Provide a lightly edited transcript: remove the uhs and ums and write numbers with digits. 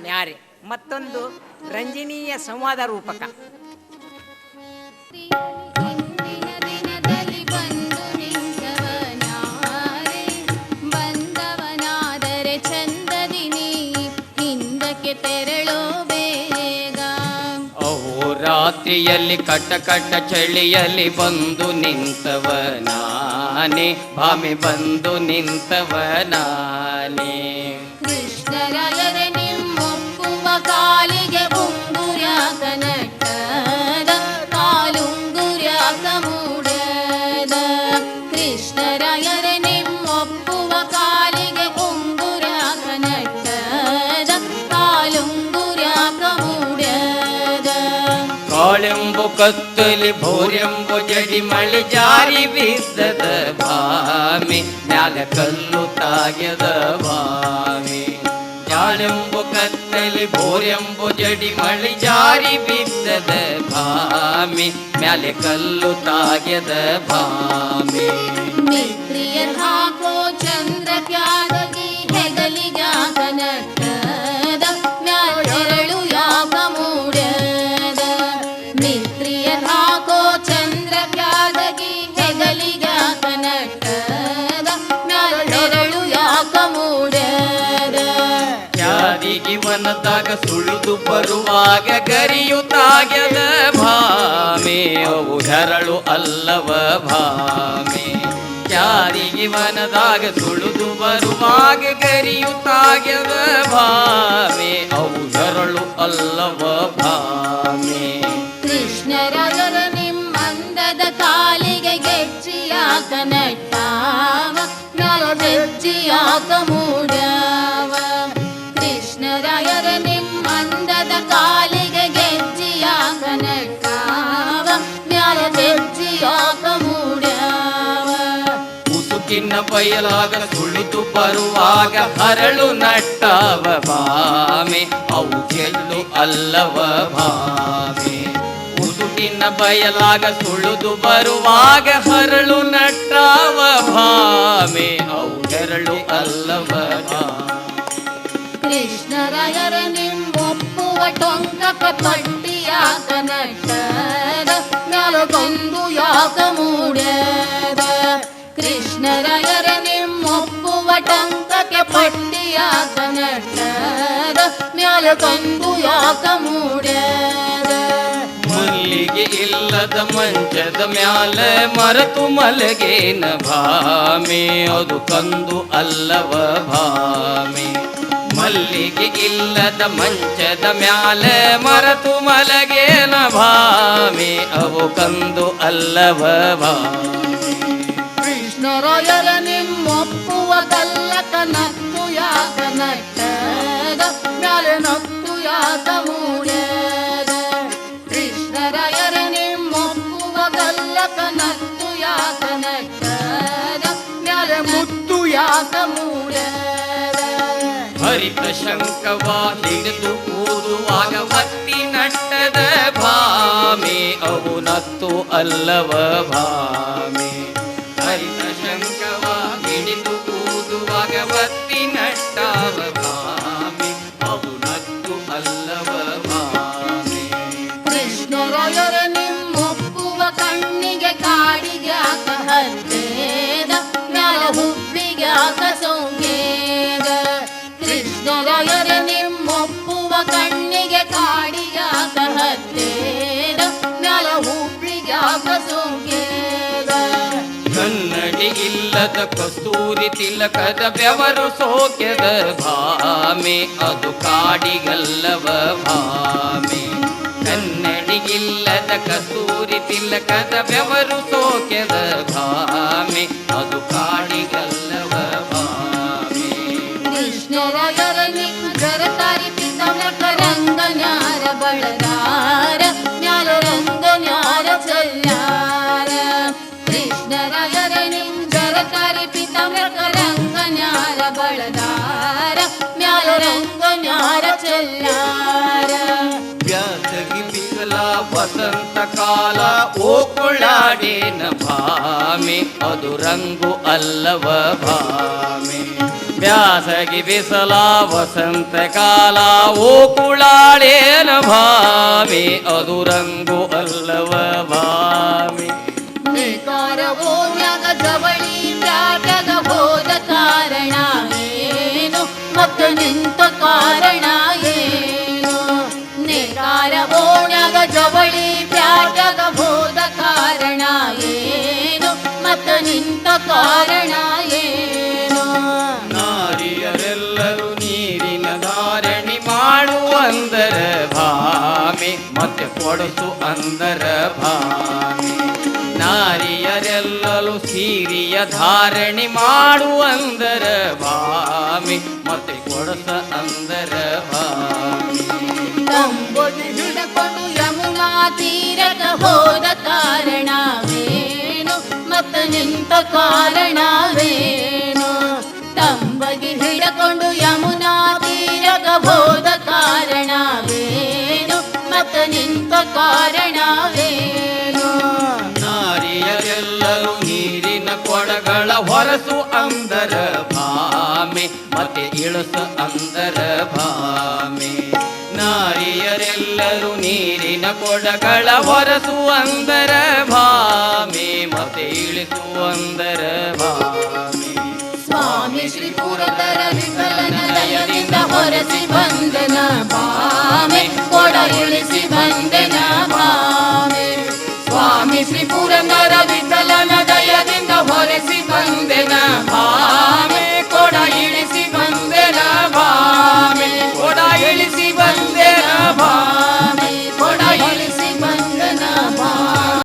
ನ್ಯಾರೆ, ಮತ್ತೊಂದು ರಂಜನೀಯ ಸಂವಾದ ರೂಪಕ. ಇಂದಿನ ದಿನದಲ್ಲಿ ಬಂದು ನಿಂತವನಾರೆ, ಬಂದವನಾದರೆ ಚಂದದಿ ನೀ ಹಿಂದಕ್ಕೆ ತೆರಳೋ ಬೇಗ. ರಾತ್ರಿಯಲ್ಲಿ ಕಟ್ಟ ಕಟ್ಟ ಚಳಿಯಲ್ಲಿ ಬಂದು ನಿಂತವನಾನೆ, ಭಾಮೆ ಬಂದು ನಿಂತವನಾನೆ. ಕೃಷ್ಣರಾಯರೇ ನಿಮ್ಮೊಪ್ಪುವ ಕಾಲಿಗೆ ಉಂಗುರ್ಯಾಕ ನಟ್ಟದ, ಕಾಲುಂಗುರ್ಯಾಕ ಮೂಡದ. ಕೃಷ್ಣರಾಯರೇ ನಿಮ್ಮೊಪ್ಪುವ ಕಾಲಿಗೆ ಉಂಗುರ್ಯಾಕ ನಟ್ಟದ, ಕಾಲುಂಗುರ್ಯಾಕ ಮೂಡದ. ಕಾಳೆಂಬು ಕತ್ತಲಿ ಭೋರೆಂಬು ಜಡಿ ಮಳೆ ಜಾರಿ ಬಿದ್ದದ ಭಾಮೆ, ಮ್ಯಾಲ ಕಲ್ಲು ತಾಗ್ಯದ ಭಾಮೆ. ಕಾಳೆಂಬು ಕತ್ತಲಿ ಭೋರೆಂಬು ಜಡಿ ಮಳೆ ಜಾರಿ ಬಿದ್ದದ ಭಾಮೆ, ಮ್ಯಾಲೆ ಕಲ್ಲು ತಾಗ್ಯದ ಭಾಮೆ. ಮಿತ್ರಿಯರ್ ಹಾಕೋ ಚಂದ್ರ ಕ್ಯಾದಗಿ ಹೆಗಲಿಗ್ಯಾಕ ನಟ್ಟದ, ಮ್ಯಾಲೆರಳು ಯಾಕ ಮೂಡ್ಯದ. ಮಿತ್ರಿಯರ್ ಹಾಕೋ ಚಂದ್ರ ಕ್ಯಾದಗಿ ಹೆಗಲಿಗ್ಯಾಕ ನಟ್ಟದ, ಮ್ಯಾಲೆರಳು ಯಾಕ ಮೂಡ್ಯದ. ಯಾರಿಗೆ ವನದಾಗ ಸುಳಿದು ಬರುವಾಗ ಗರಿಯು ತಾಗ್ಯದ ಭಾಮೆ, ಅವು ಹೆರಳು ಅಲ್ಲವ ಭಾಮೆ. ಯಾರಿಗೆ ವನದಾಗ ಸುಳಿದು ಬರುವಾಗ ಗರಿಯು ತಾಗ್ಯದ ಭಾಮೆ, ಅವು ಹೆರಳು ಅಲ್ಲವ ಭಾಮೆ. ಕೃಷ್ಣರಾಯರ ನಿಮ್ಮಂದದ ಕಾಲಿಗೆ ಗೆಜ್ಜಿಯಾಕ ನಟ್ಟಾವ, ಮ್ಯಾಲ ಗೆಜ್ಜಿಯಾಕ ಮೂಡ್ಯಾವ. ಕೃಷ್ಣರಾಯರ ನಿಮ್ಮಂದದ ಕಾಲಿಗೆ ಗೆಜ್ಜಿಯಾಕ ನಟ್ಟಾವ, ಮ್ಯಾಲ ಗೆಜ್ಜಿಯಾಕ ಮೂಡ್ಯಾವ. ಮುಸುಕಿನ ಬಯಲಾಗ ಸುಳಿದು ಬರುವಾಗ ಹರಳು ನಟ್ಟಾವ ಭಾಮೆ, ಅವು ಗೆಲ್ಲು ಅಲ್ಲವ ಭಾಮೆ. ಮುಸುಕಿನ ಬಯಲಾಗ ಸುಳಿದು ಬರುವಾಗ ಹರಳು ನಟ್ಟಾವ ಭಾಮೆ, ಅವು ಹೆರಳು ಅಲ್ಲವ ಭಾಮೆ. ಕೃಷ್ಣರಾಯರ ನಿಮ್ಮೊಪ್ಪುವ ಟೊಂಕಕ ಪಟ್ಟಿಯಾಕ ನಟ್ಟದ, ಮ್ಯಾಲಗೊಂದು ಯಾಕ ಮೂಡ್ಯದ. ಕೃಷ್ಣರಾಯರ ನಿಮ್ಮೊಪ್ಪುವ ಟೊಂಕಕ್ಕೆ ಪಟ್ಟಿಯಾಕ ನಟ್ಟದ, ಮ್ಯಾಲಗೊಂದು ಯಾಕ ಮೂಡ್ಯದ. ಮಲ್ಲಿಗೆ ಇಲ್ಲದ ಮಂಚದ ಮ್ಯಾಲ ಮರೆತು ಮಲಗೇನ ಭಾಮೆ, ಅದು ಕಂದು ಅಲ್ಲವ ಭಾಮೆ. ಮಲ್ಲಿಗೆ ಇಲ್ಲದ ಮಂಚದ ಮ್ಯಾಲ ಮರೆತು ಮಲಗೇನ ಭಾಮೆ, ಅವು ಕಂದು ಅಲ್ಲವ ಭಾಮೆ. ಕೃಷ್ಣರಾಯರ ನಿಮ್ಮೊಪ್ಪುವ ಕಲ್ಲಕ ನತ್ತು ಯಾಕ ನಟ್ಟದ, ಮ್ಯಾಲೆ ನತ್ತು ಯಾಕ ಮೂಡ್ಯದ. ಕೃಷ್ಣರಾಯರ ನಿಮ್ಮೊಪ್ಪುವ ಕಲ್ಲಕ ನತ್ತು ಯಾಕ ನಟ್ಟದ, ಮ್ಯಾಲೆ ಮುತ್ತು ಯಾಕ ಮೂಡ್ಯದ. ಹರಿತ ಶಂಕವ ಹಿಡಿದು ಕೂದುವಾಗ ಒತ್ತಿ ನಟ್ಟದ ಭಾಮೆ, ಅವು ನತ್ತು ಅಲ್ಲವ ಭಾಮೆ. ಹರಿತ ಶಂಕವ ಹಿಡಿದು ಕೂದುವಾಗ ಒತ್ತಿ ನಟ್ಟವ ಭಾಮೆ, ಅವು ನತ್ತು ಅಲ್ಲವ ಭಾಮೆ. ಕೃಷ್ಣರಾಯರ ನಿಮ್ಮೊಪ್ಪುವ ಕಣ್ಣಿಗೆ ಕಾಡಿಗ್ಯಾಕ ಹತ್ತೇದ, ಮ್ಯಾಲ ಹುಬ್ಬಿಗ್ಯಾಕ ಸೌಂಗೇದ. ಕೃಷ್ಣರಾಯರ ನಿಮ್ಮೊಪ್ಪುವ ಕಣ್ಣಿಗೆ ಕಾಡಿಗ್ಯಾಕ ಹತ್ತೇದ, ಮ್ಯಾಲ ಹುಬ್ಬಿಗ್ಯಾಕ ಸೌಂಗೇದ. ಕನ್ನಡಿ ಇಲ್ಲದ ಕಸ್ತೂರಿ ತಿಲಕದ ಬೆವರು ಸೋಕ್ಯದ ಭಾಮೆ, ಅದು ಕಾಡಿಗಲ್ಲವ ಭಾಮೆ. ಕನ್ನಡಿಗಿಲ್ಲದ ಕಸ್ತೂರಿ ತಿಲಕದ ಬೆವರು ಸೋಕ್ಯದ ಭಾಮೆ, ಅದು ಕಾಡಿಗಲ್ಲವ ಭಾಮೆ. ಕೃಷ್ಣರಾಯರ ನಿಮ್ಮ ಜರತಾರಿ ಪಿತಮಕ ರಂಗನ್ಯಾರ ಬಳದಾರ, ಮ್ಯಾಲ ರಂಗನ್ಯಾರ ಚಲ್ಯಾರ. ಕೃಷ್ಣರಾಯರ ನಿಮ್ ಜರತಾರಿ ಪಿತಮಕ ರಂಗನ್ಯಾರ ಬಳದಾರ, ಮ್ಯಾಲ ರಂಗನ್ಯಾರ ಚಲ್ಯಾರ. ಬ್ಯಾಸಗಿ ಬಿಸಿಲ ವಸಂತ ಕಾಲ ಓಕುಳಾಡೇನ ಭಾಮೆ, ಅದು ರಂಗು ಅಲ್ಲವ ಭಾಮೆ. ಬ್ಯಾಸಗಿ ಬಿಸಲ ವಸಂತ ಕಾಲ ಓಕುಳಾಳೇನ ಭಾಮಿ ಅದು ರಂಗು ಅಲ್ಲವ ಭಾಮಿ ನೇಕಾರ ಓಣ್ಯಾಗ ಜವಳಿ ತ್ಯಾಗದ ಹೋದ ಕಾರಣ ಏನು ಮತ್ತು ನಿಂತ ಕಾರಣ ಏನು ನೇಕಾರ ಓಣ್ಯಾಗ ಜವಳಿ ತ್ಯಾಗದ ಹೋದ ಕಾರಣ ಏನು ಮತ್ತು ನಿಂತ ಕಾರಣ ಏನು ನಾರಿಯರೆಲ್ಲರೂ ನೀರಿನ ಧಾರಣಿ ಮಾಡುವಂದರ ಭಾಮಿ ಮತ್ತೆ ಕೊಡಸು ಅಂದರ ಭಾಮಿ ನಾರಿಯರೆಲ್ಲರೂ ಸೀರಿಯ ಧಾರಣಿ ಮಾಡುವಂದರ ಭಾಮಿ ಮತ್ತೆ ಕೊಡಸ ಅಂದರ ಭಾಮಿ ತಂಬೊಡಿ ಹಿಡಕೊಂಡು ಯಮುನಾ ತೀರದ ಹೋದ ಕಾರಣವೇನು ಮತ್ತು ನಿಂತ ಕಾರಣವೇನು ತಂಬಗಿ ಹಿಡಕೊಂಡು ಯಮುನಾ ತೀರದ ಹೋದ ಕಾರಣವೇನು ಮತ್ತು ನಿಂತ ಕಾರಣವೇನು ನಾರಿಯರೆಲ್ಲರೂ ನೀರಿನ ಕೊಡಗಳ ಹೊರಸು ಅಂದರ ಭಾಮಿ ಮತ್ತೆ ಇಳಿಸು ಅಂದರ ಭಾಮಿ ನಾರಿಯರೆಲ್ಲರೂ ನೀರಿನ ಕೊಡಗಳ ಹೊರಸು ಅಂದರ ಭಾಮಿ ಮತ್ತೆ ಇಳಿಸು ಅಂದರ ಭಾಮಿ ಸ್ವಾಮಿ ಶ್ರೀ ಪುರದರ ವಿಠಲನ ದಯದಿಂದ ಹೊರಸಿ ಬಂದನು